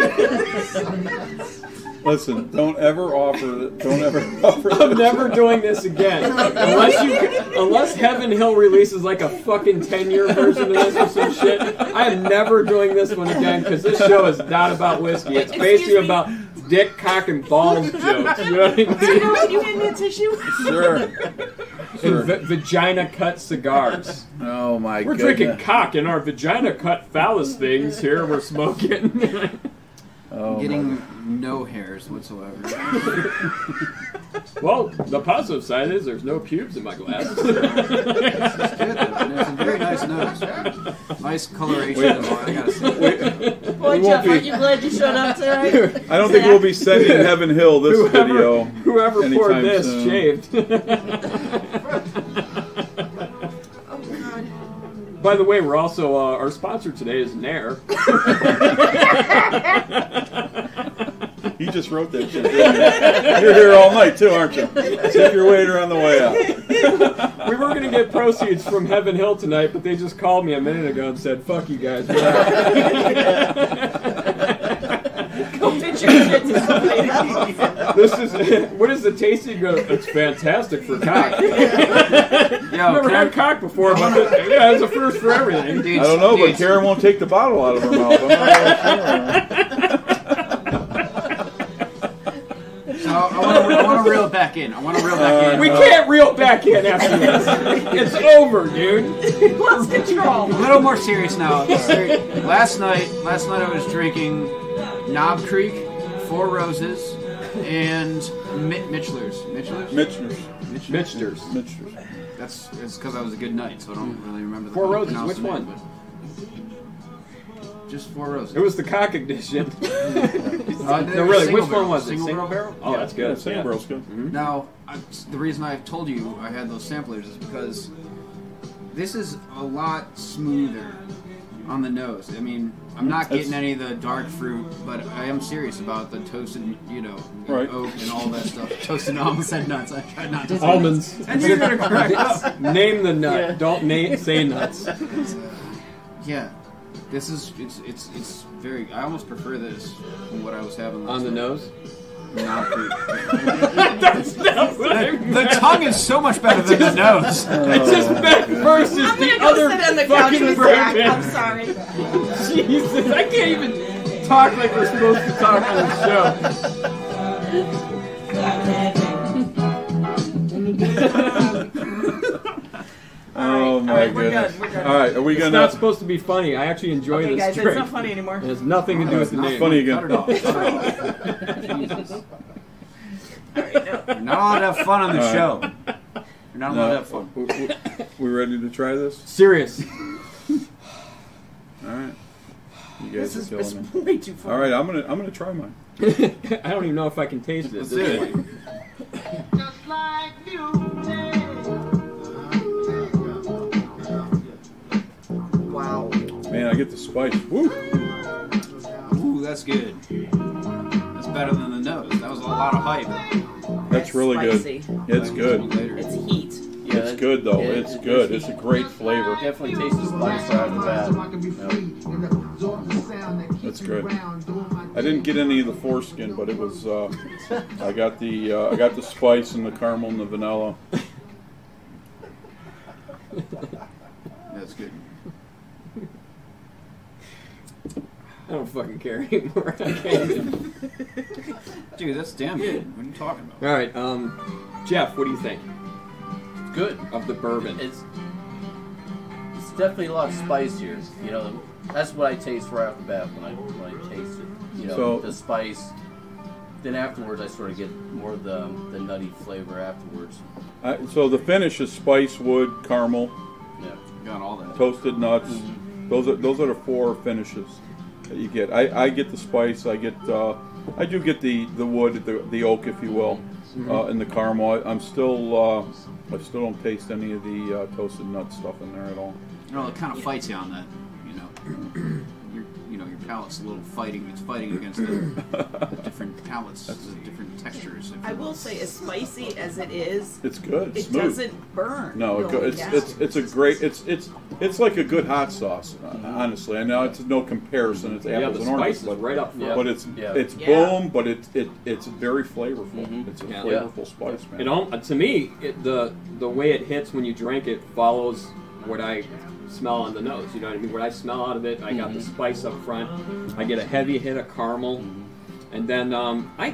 Listen, don't ever offer. I'm never doing this again. Unless Heaven Hill releases like a fucking 10-year version of this or some shit. I am never doing this one again because this show is not about whiskey. It's basically about dick, cock, and balls jokes. You know what I mean? Can you hand me a tissue? Sure. And vagina cut cigars. Oh my We're goodness. drinking cock in our vagina cut phallus things here. We're smoking. Oh, my Getting no hairs whatsoever. Well, the positive side is there's no pubes in my glass. It's good, and it's a very nice nose. Nice coloration. I gotta say. Boy, We won't Jeff, be- aren't you glad you showed up tonight? I don't think we'll be sending Heaven Hill this video. Whoever poured anytime this soon. shaved. Oh, God. By the way, we're also our sponsor today is Nair. He just wrote that shit. Didn't you? You're here all night too, aren't you? Tip your waiter on the way out. We were going to get proceeds from Heaven Hill tonight, but they just called me a minute ago and said, "Fuck you guys." We're out." Go pitch your shit to somebody else. This is what is the tasting? It's fantastic for cock. Yo, Never had cock before, but yeah, it's a first for everything. dude, I don't know, but dude, Karen won't take the bottle out of her mouth. I'm not really sure. So I want to reel it back in. We can't reel back in after this. It's over, dude. He lost control. A little more serious now. Last night I was drinking Knob Creek, Four Roses, and Mitchlers. Mitchers. Mitchers. It's because I was a good night, so I don't really remember the Four Roses, pronounce which the name, one? but just Four Roses. It was the cock edition. No, No, really, which one was it? Single barrel? Oh, that's good. Yeah, single barrel's good. Mhm. Now, the reason I told you I had those samplers is because this is a lot smoother on the nose. I mean, I'm not getting any of the dark fruit, but I am serious about the toasted, Right. oak and all that stuff. Toasted almost said nuts. I tried not to say Almonds. nuts. And you're gonna correct us. Name the nut. Don't say nuts. Yeah. This is it's very. I almost prefer this from what I was having last On the night. nose? Not the, That's not what I meant. the tongue is so much better than the nose. It's just back versus I'm the gonna go other sit on the couch fucking with Zach. bourbon. I'm sorry. Jesus, I can't even talk like we're supposed to talk on the Oh my Alright, we're goodness! good, we're good. All right, are we show. It's gonna? not supposed to be funny. I actually enjoy Okay, this guys, drink. it's not funny anymore. It has nothing to do with the Not name. Funny again. Cut it off. Cut it off. Jesus. All right, no. You're not allowed to have fun on the All show. You're not allowed to have fun. We ready to try this? Serious. All right. You This guys is are it's killing me. way too funny. All right, I'm gonna try mine. I don't even know if I can taste it. at Let's this do point. Wow. Man, I get the spice. Woo! Ooh, that's good. That's better than the nose. That was a lot of hype. That's really spicy. good. It's good. Later. It's heat. Yeah, It's good though. yeah, It's good. It's a great flavor. Definitely tastes the spice right off the bat. That's good. I didn't get any of the foreskin, but it was. I got the spice and the caramel and the vanilla. That's good. I don't fucking care anymore. I can't even. Dude, that's damn good. What are you talking about? All right, Jeff, what do you think Good. of the bourbon? It's definitely a lot of spice here. You know, that's what I taste right off the bat when I taste it. You know, So- the spice. Then afterwards, I sort of get more of the nutty flavor afterwards. So the finish is spice, wood, caramel, Yeah. Got all that. toasted nuts. Those are the four finishes that you get. I get the spice. I do get the wood, the oak, if you will, and the caramel. I still don't taste any of the toasted nut stuff in there at all. You know, it kind of fights you on that. Your palate's a little fighting. It's fighting against the different palates, the different textures. I will say, as spicy as it is, It's good. It's it smooth. doesn't burn. No, going down. it's a great. It's like a good hot sauce. Honestly, I know it's no comparison. It's yeah, apples the and oranges, spice is right up front. Yeah. but it's Yeah. it's Yeah. boom. But it's very flavorful. It's a Yeah. flavorful spice, man. It all, to me, the way it hits when you drink it follows what I smell on the nose. You know what I mean? What I smell out of it, I got the spice up front. I get a heavy hit of caramel, and then I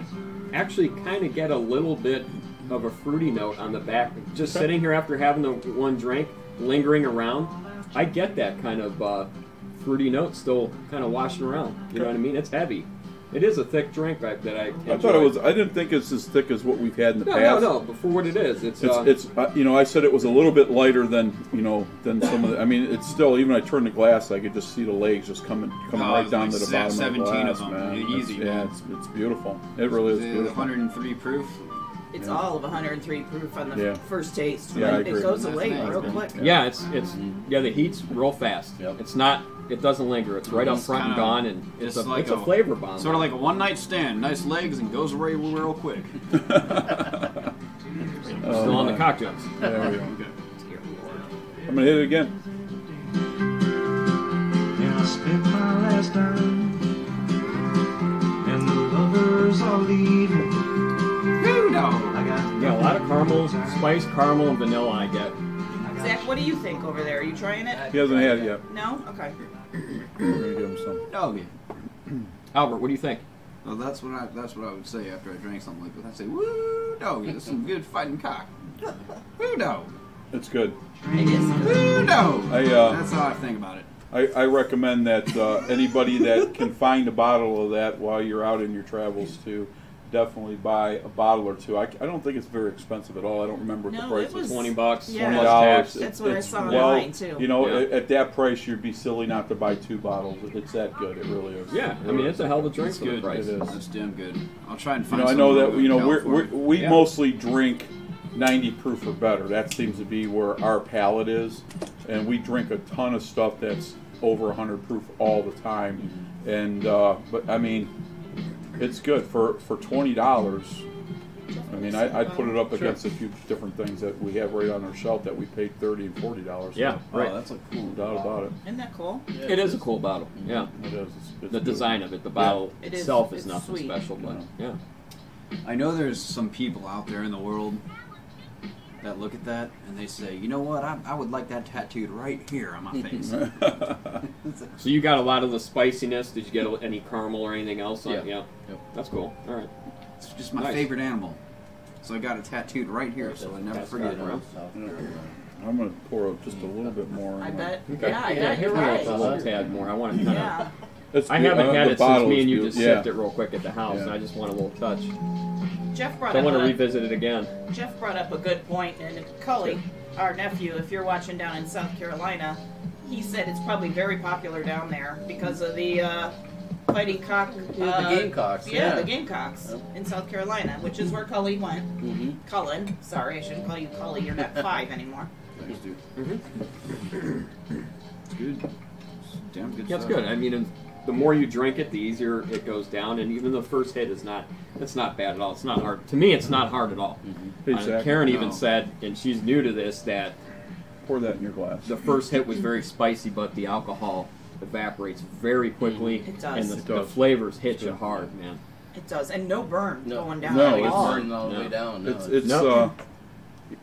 actually kind of get a little bit of a fruity note on the back. Just sitting here after having the one drink, lingering around, I get that kind of fruity note still kind of washing around. You know what I mean? It's heavy. It is a thick drink that I enjoy. I thought it was. I didn't think it's as thick as what we've had in the past. No. But for what it is, it's I said it was a little bit lighter than some of the. I mean, it's still, even I turned the glass, I could just see the legs just coming right down to the bottom of the 17 glass, of them. man. Easy, Yeah, man. it's beautiful. It really is beautiful. 103 proof. It's all of 103 proof on the Yeah. first taste. Yeah, I It agree. goes That's away nice, real man. quick. Yeah, the heat's real fast. Yep. It's not. It doesn't linger. It's right up It's front and kinda gone, and it's just like a flavor bomb. Sort of like a one-night stand. Nice legs and goes away real quick. Still on the cock jumps. There we go. Okay. I'm gonna hit it again. And I spent my last dime, and the lovers are leaving. Woo, no. I got Yeah, a lot of caramel, spice, caramel, and vanilla. I get. Zach, what do you think over there? Are you trying it? He hasn't had it yet. No? Okay. We're gonna give him some. Oh, yeah. Albert, what do you think? Well, that's what I would say after I drank something like that. I'd say, "Woo, doggy, that's some good fighting cock." Woo, no. It's good. It is. Woo, no. That's how I think about it. I recommend that anybody that can find a bottle of that while you're out in your travels to definitely buy a bottle or two. I don't think it's very expensive at all. I don't remember what the No, price it was is. $20. Yeah. $20. $20. That's what I It's saw well, online, too. You know, Yeah. at that price, you'd be silly not to buy two bottles. It's that good. It really is. Yeah, I mean it's a hell of a drink It's for the good. price. It is. That's damn good. I'll try and You find. know, I know something that in we California. mostly drink 90 proof or better. That seems to be where our palate is, and we drink a ton of stuff that's over 100 proof all the time. And but I mean, it's good for $20. I mean, I'd put it up against a few different things that we have right on our shelf that we paid $30 and $40. Yeah, right. Oh, that's a cool No doubt about it. Isn't that cool? It is a cool bottle. Yeah. It is. It's The design of it, the bottle It is. itself is It's nothing sweet. special, but yeah. I know there's some people out there in the world that look at that and they say, you know what, I would like that tattooed right here on my face. So you got a lot of the spiciness. Did you get any caramel or anything else on it? Yeah. Yeah. Yep. That's cool. All right. It's just my Nice. favorite animal. So I got it tattooed right here so I never That's forget right, it. bro. South Carolina. I'm going to pour up just a little bit more. I bet. Okay. Yeah, I Yeah, bet hit you're me right. with a little tad more. I want to kind of. Yeah. It's I good. haven't had The it since bottle me is and you good. just Yeah. sipped it real quick at the house, Yeah. and I just want a little touch. Jeff brought I up want to a, revisit it again. Jeff brought up a good point, and Cully, our nephew, if you're watching down in South Carolina, he said it's probably very popular down there because of the fighting cock. Yeah, the Gamecocks. Yeah, the Gamecocks Yep. in South Carolina, which is where Cully went. Mm-hmm. Cullen, sorry, I shouldn't call you Cully. You're not 5 anymore. Thanks, dude. Mm-hmm. It's good. It's damn good Yeah, it's stuff. good. I mean, the more you drink it, the easier it goes down, and even the first hit is not. It's not bad at all. It's not hard. To me, it's not hard at all. Exactly. Karen even No. said, and she's new to this, that Pour that in your glass. the first hit was very spicy, but the alcohol evaporates very quickly, It does. and It the does. flavors hit you hard, man. It does, and no burn No. going down No, at it's all. burning all the No. way down. No,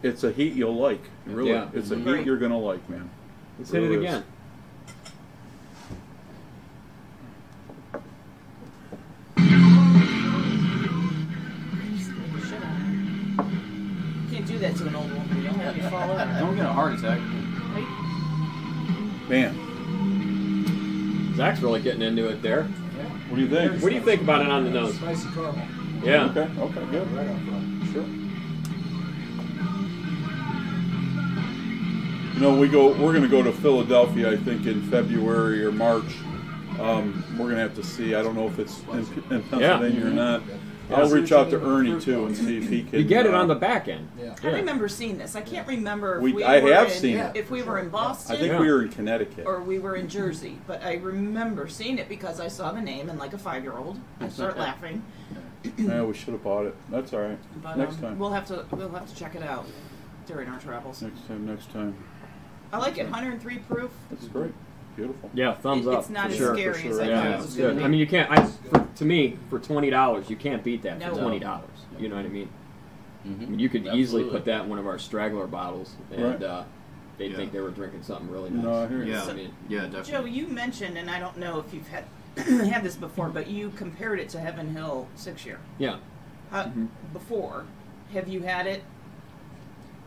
It's a heat you'll like. Really, Yeah. it's a Great. heat you're gonna like, man. Let's hit it Really is. again. You can't do that to an old woman. You'll have you fall over. Don't get a heart attack. Man, Zach's really getting into it there. what do you think? What do you think about it on the nose? Spicy caramel. Yeah. Okay, good. Right up front. Sure. You know, we're going to go to Philadelphia, I think, in February or March. We're going to have to see. I don't know if it's in Pennsylvania or not. I'll reach out to Ernie too and see if he can. You get it on the back end. Yeah. I remember seeing this. I can't remember if I were have in, seen it. if we were in Boston I think we were in Connecticut. or we were in Jersey, but I remember seeing it because I saw the name and like a 5-year-old, I start laughing. Yeah, we should have bought it. That's all right. But Next time. we'll have to check it out during our travels. Next time. I like it, 103 proof. That's great. Beautiful. Yeah, thumbs It- up. it's not for as sure. scary for as sure. I Yeah, thought it it's was good. going to I be. mean, you can't. To me, for $20, you can't beat that for No. $20. You know what I mean? I Mm-hmm. mean, you could easily Absolutely. put that in one of our straggler bottles, and Right. they'd Yeah. think they were drinking something really nice. No, I hear you. Yeah, I mean, yeah, definitely. Joe, you mentioned, and I don't know if you've had had this before, but you compared it to Heaven Hill 6-year. yeah. Before, have you had it?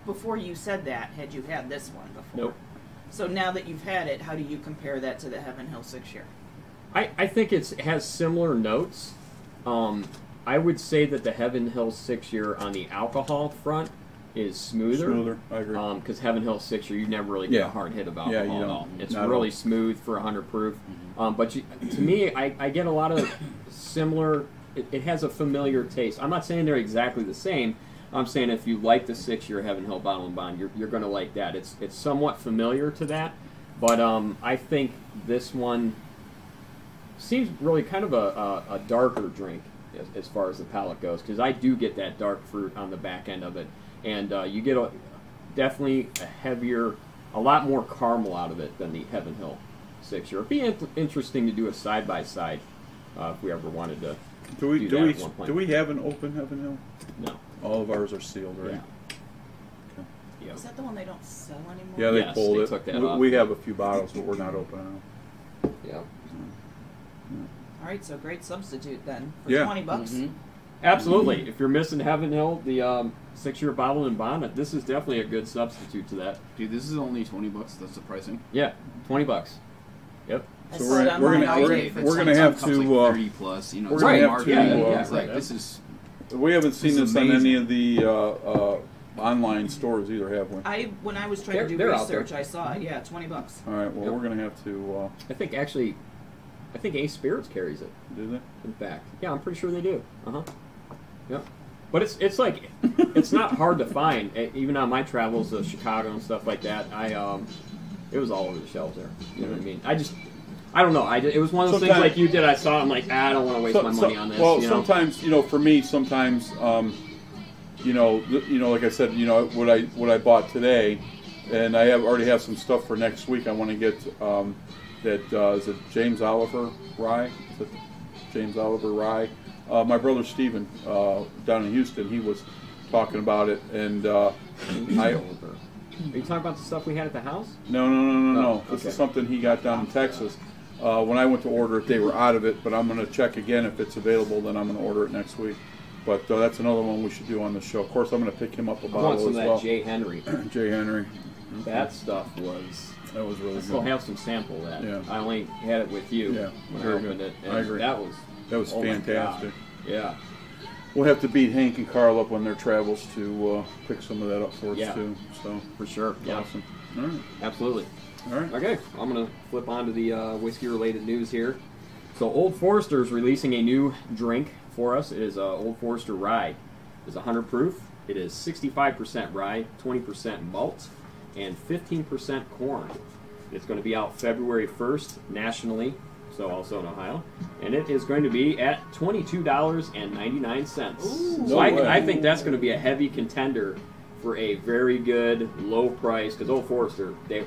Before you said that, had you had this one before? Nope. So now that you've had it, how do you compare that to the Heaven Hill 6-year? I think it has similar notes. I would say that the Heaven Hill 6-year on the alcohol front is smoother. I agree. Because Heaven Hill 6-year, you never really get Yeah. a hard hit of Yeah, alcohol you at don't. all. It's Not at really all. smooth for 100 proof. But to me, I get a lot of similar. It has a familiar taste. I'm not saying they're exactly the same. I'm saying if you like the 6-year Heaven Hill Bottle and Bond, you're going to like that. It's somewhat familiar to that, but I think this one seems really kind of a darker drink as far as the palate goes, because I do get that dark fruit on the back end of it, and you get definitely a heavier, a lot more caramel out of it than the Heaven Hill 6-year. It'd be interesting to do a side by side if we ever wanted to. Do we do do that we at one point. do we have an open Heaven Hill? No. All of ours are sealed, right? Yeah. Yeah. Is that the one they don't sell anymore? Yeah, they Yes, pulled they it. took that we, off. we have a few bottles, but we're not open now. Yeah. All right, so great substitute then for Yeah. $20. Mm-hmm. Absolutely. If you're missing Heaven Hill, the 6-year bottle and bond, this is definitely a good substitute to that. Dude, this is only $20. That's the pricing. Yeah, $20. Yep. I So saw we're it gonna- online we're all gonna- day. If we're it's gonna some have cups to, like 30 plus. You know, we're it's gonna like have marketing. to, It's like this is. We haven't seen This this is on any amazing. of the online stores either, have we? When I was trying to do They're out there. research, I saw it. Yeah, $20. All right. Well, Yep. we're gonna have to. I think Ace Spirits carries it. Do they? In fact, yeah, I'm pretty sure they do. Yep. But it's like it's not hard to find. Even on my travels to Chicago and stuff like that, it was all over the shelves there. You know what I mean? I don't know. It was one of those things Sometimes- like you did. I saw it. I'm like, I don't want to waste my money on this. Well, you know? sometimes for me, sometimes like I said, what I bought today, and I already have some stuff for next week. I want to get is it James Oliver Rye? Is it James Oliver Rye? My brother Stephen down in Houston, he was talking about it, and Are you talking about the stuff we had at the house? No. Oh, This is something he got down in Texas. When I went to order it, they were out of it, but I'm going to check again. If it's available, then I'm going to order it next week. But that's another one we should do on the show. Of course, I'm going to pick him up a I bottle want some as of well. that J. Henry. J. Henry. That stuff was... That was really I still good. have some sample of that. Yeah. I only had it with you Yeah, when I very opened good. it. And I agree. That was oh my fantastic. God. Yeah. We'll have to beat Hank and Carl up on their travels to pick some of that up for us Yeah. too. So For sure. Yeah. awesome. All right. Absolutely. All right. Okay, I'm going to flip on to the whiskey-related news here. So Old Forester is releasing a new drink for us. It is Old Forester Rye. It's 100 proof. It is 65% rye, 20% malt, and 15% corn. It's going to be out February 1st nationally, so also in Ohio. And it is going to be at $22.99. So No way. I think that's going to be a heavy contender for a very good, low price, because Old Forester, they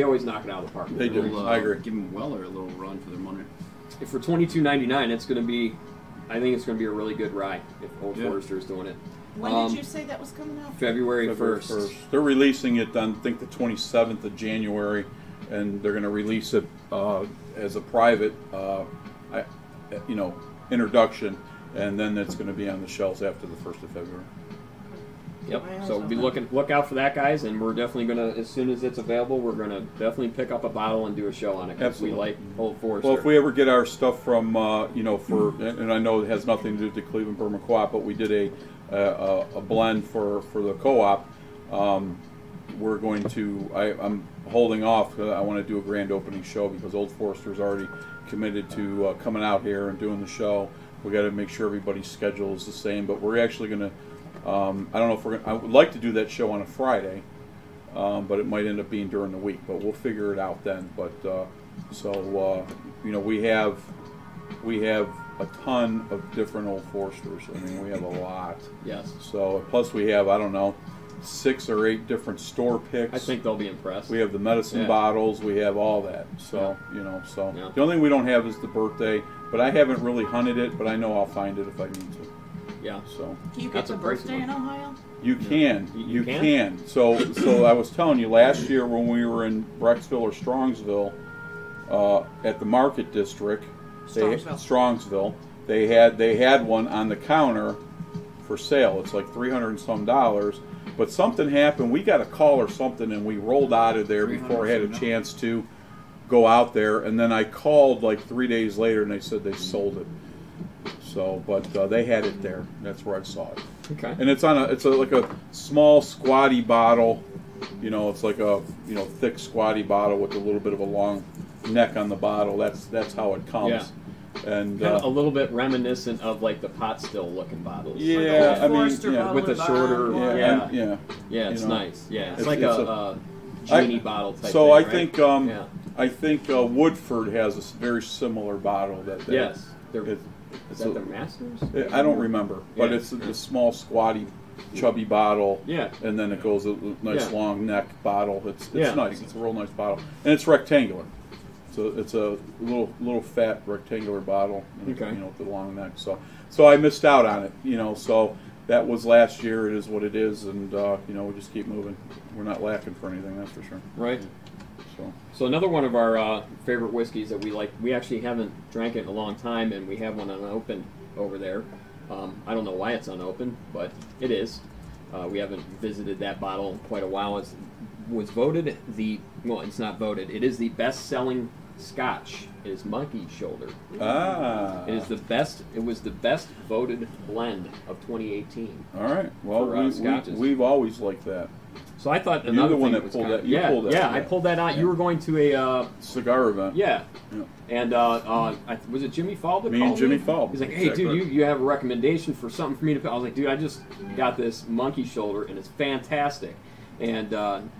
always knock it out of the park. They do. We'll, I agree. Give them Weller a little run for their money. For $22.99, it's going to be, I think it's going to be a really good rye if Old Yeah. Forester is doing it. When did you say that was coming out? February February 1st. They're releasing it on, I think, the 27th of January, and they're going to release it as a private, introduction, and then it's going to be on the shelves after the 1st of February. Yep. My eyes So on be that. look out for that, guys, and we're definitely going to, as soon as it's available, we're going to definitely pick up a bottle and do a show on it because we Absolutely. like Old Forester. Well, if we ever get our stuff from, and I know it has nothing to do with the Cleveland Bourbon Co-op, but we did a blend for the co-op. We're going to, I'm holding off. I want to do a grand opening show because Old Forester's already committed to coming out here and doing the show. We got to make sure everybody's schedule is the same, but we're actually going to. I don't know if we're going. I would like to do that show on a Friday, but it might end up being during the week. But we'll figure it out then. But we have a ton of different Old Foresters. I mean, we have a lot. Yes. So plus we have, I don't know, 6 or 8 different store picks. I think they'll be impressed. We have the medicine Yeah. bottles. We have all that. So Yeah. the only thing we don't have is the birthday. But I haven't really hunted it. But I know I'll find it if I need to. Yeah. So Can you get That's the a pricey birthday one. in Ohio? you can. You can? can. So I was telling you last year when we were in Brecksville or Strongsville at the Market District, Strongsville, they had one on the counter for sale. It's like $300 and some. But something happened. We got a call or something, and we rolled out of there before I had a chance to go out there. And then I called like 3 days later, and they said they sold it. So, but they had it there. That's where I saw it. Okay. And it's like a small squatty bottle. It's like a thick squatty bottle with a little bit of a long neck on the bottle. That's how it comes. Yeah. And Kind of a little bit reminiscent of like the pot still looking bottles. yeah, I mean, Forester yeah, bottle with the or shorter- bottle. yeah, Yeah. yeah. It's nice. Yeah. It's It's- like it's a genie bottle type So thing, I right? think Yeah. Woodford has a very similar bottle that they. Yes. They're, It, is that their masters? I don't remember, but Yeah. it's the small, squatty, chubby bottle. Yeah. And then it goes a nice Yeah. long neck bottle. It's Yeah. nice. It's a real nice bottle, and it's rectangular. So it's a little fat rectangular bottle. Okay. With the long neck. So I missed out on it. So that was last year. It is what it is, and we just keep moving. We're not lacking for anything, that's for sure. Right. So another one of our favorite whiskeys that we like, we actually haven't drank it in a long time, and we have one unopened over there. I don't know why it's unopened, but it is. We haven't visited that bottle in quite a while. It was voted it's not voted. It is the best-selling Scotch. It is Monkey Shoulder. It is the best. It was the best voted blend of 2018. all right. Well, For, Scotches. we've always liked that. So I thought You're another the one thing that was pulled kind that- of, you yeah, pulled that, yeah, yeah. I pulled that out. Yeah. You were going to a Cigar event. yeah. Yeah. And was it Jimmy Falb that Me and called Jimmy Falb. He's like, hey, Exactly. dude, you have a recommendation for something for me to... I was like, dude, I just got this Monkey Shoulder, and it's fantastic. And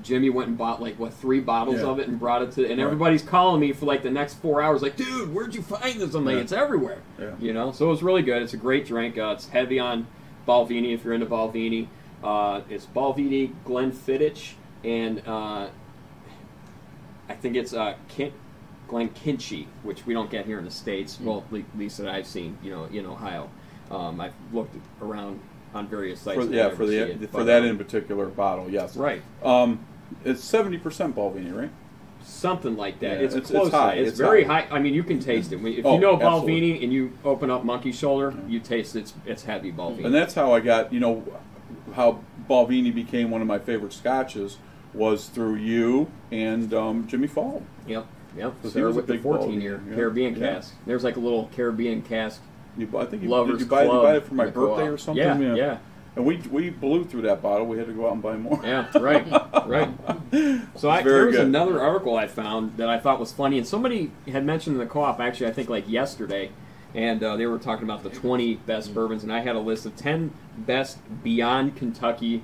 Jimmy went and bought, 3 bottles Yeah. of it and brought it to... And Right. everybody's calling me for, the next 4 hours, like, dude, where'd you find this? I'm like, Yeah. it's everywhere. Yeah. So it was really good. It's a great drink. It's heavy on Balvenie if you're into Balvenie. It's Balvenie, Glenfiddich, and I think it's Glenkinchie, which we don't get here in the States. Well, at least that I've seen, in Ohio. I've looked around on various sites. For that in particular bottle, yes. Right. It's 70% Balvenie, right? Something like that. Yeah, it's close. It's high. It's very high. I mean, you can taste it. If you know Balvenie and you open up Monkey Shoulder, you taste it's heavy Balvenie. And that's how I got, how Balvenie became one of my favorite scotches was through you and Jimmy Fall. Yep. Because Sarah he was with a the big 14-year Caribbean cask. There's like a little Caribbean cask. I think you Club buy it for my birthday or something? Yeah. And we blew through that bottle. We had to go out and buy more. Yeah, right. So there was another article I found that I thought was funny, and somebody had mentioned in the co-op, actually, I think like yesterday, and they were talking about the 20 best bourbons, and I had a list of 10 best beyond Kentucky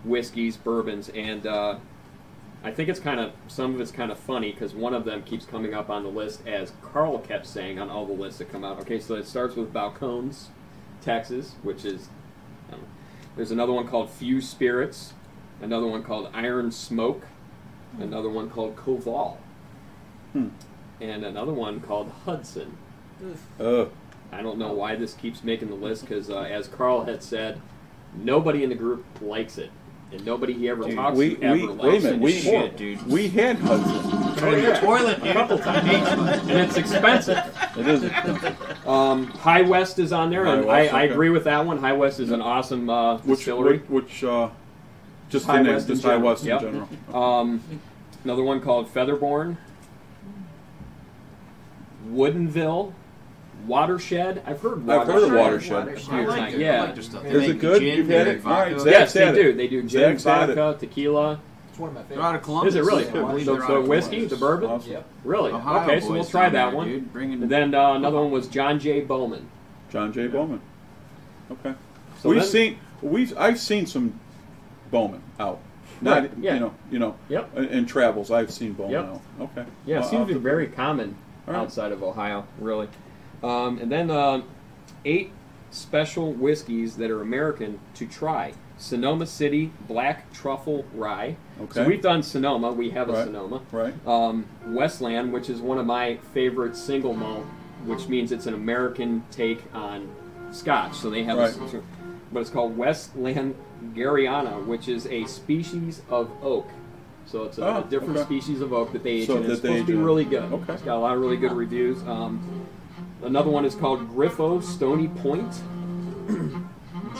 whiskeys, bourbons, and I think some of it's kind of funny because one of them keeps coming up on the list as Carl kept saying on all the lists that come out. Okay, so it starts with Balcones, Texas, which is, there's another one called Fuse Spirits, another one called Iron Smoke, another one called Koval, and another one called Hudson. I don't know why this keeps making the list because, as Carl had said, nobody in the group likes it. And nobody he ever talks to ever likes it. We had Hudson. Toilet a couple times. And it's expensive. It is. High West is on there, and I agree with that one. High West is an awesome distillery. Just High West in general. Another one called Featherborn. Woodinville. Watershed. I've heard Watershed. Yeah. Is it good? You've had it? All right, yes, they do. They do gin, vodka, tequila. It's one of my They're out favorites. of Columbus. Is it really? The The whiskey? The bourbon? Awesome. Yep. Really? Ohio Okay, so we'll boys try down that there, one. dude. And then another one was John J. Bowman. John J. Bowman. Okay. So I've seen some Bowman out. Right, Yep. In travels, I've seen Bowman out. Okay. Yeah, it Well, seems to be very common outside of Ohio, really. And then 8 special whiskeys that are American to try. Sonoma City Black Truffle Rye. Okay. So we've done Sonoma. We have a Sonoma. Right. Westland, which is one of my favorite single malt, which means it's an American take on Scotch. So they have but it's called Westland Gariana, which is a species of oak. So it's a different species of oak that they age in. It's supposed to be really good. Okay. It's got a lot of really good reviews. Another one is called Griffo Stony Point,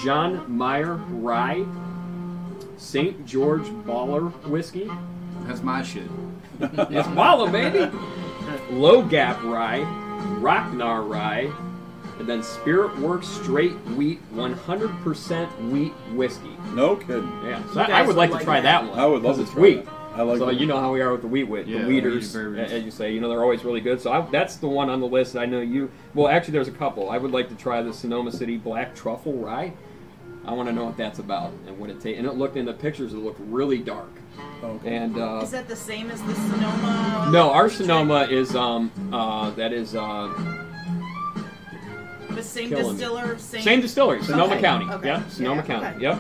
John Meyer Rye, St. George Baller Whiskey. That's my shit. It's Baller, baby. Low Gap Rye, Rocknar Rye, and then Spirit Works Straight Wheat 100% wheat whiskey. No kidding. Yeah, so I would like to try that one. I would love to it's try wheat. that. I like so it. you know how we are with the wheat Yeah, the wheaters, as you say. They're always really good. So that's the one on the list. I know you. Well, actually, there's a couple. I would like to try the Sonoma City Black Truffle Rye. I want to know what that's about and what it tastes. And it looked in the pictures. It looked really dark. Okay. And Is that the same as the Sonoma? no, our Sonoma is that is the same killing me. distiller, same distillery, Sonoma Okay. County. Okay. Yeah, Sonoma Yeah, County. okay. Yep.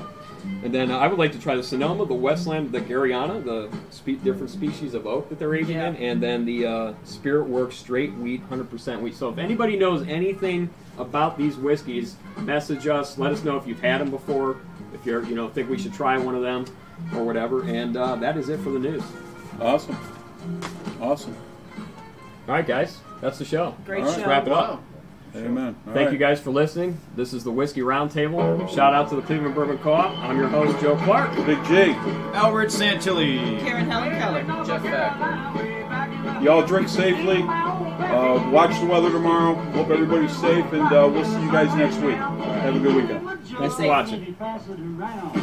And then I would like to try the Sonoma, the Westland, the Gariana, the different species of oak that they're aging in, and then the Spirit Works Straight Wheat, 100% wheat. So if anybody knows anything about these whiskeys, message us. Let us know if you've had them before, if you're think we should try one of them or whatever. And that is it for the news. Awesome. All right, guys, that's the show. Great All right. show. Let's wrap it up. Amen. Thank you guys for listening. This is the Whiskey Roundtable. Shout out to the Cleveland Bourbon Co-op. I'm your host, Joe Clark. Big G. Albert Santilli. Karen Helen Keller. Jeff Thacker. Y'all drink safely. Watch the weather tomorrow. Hope everybody's safe, and we'll see you guys next week. Have a good weekend. Thanks for watching. Pass it around.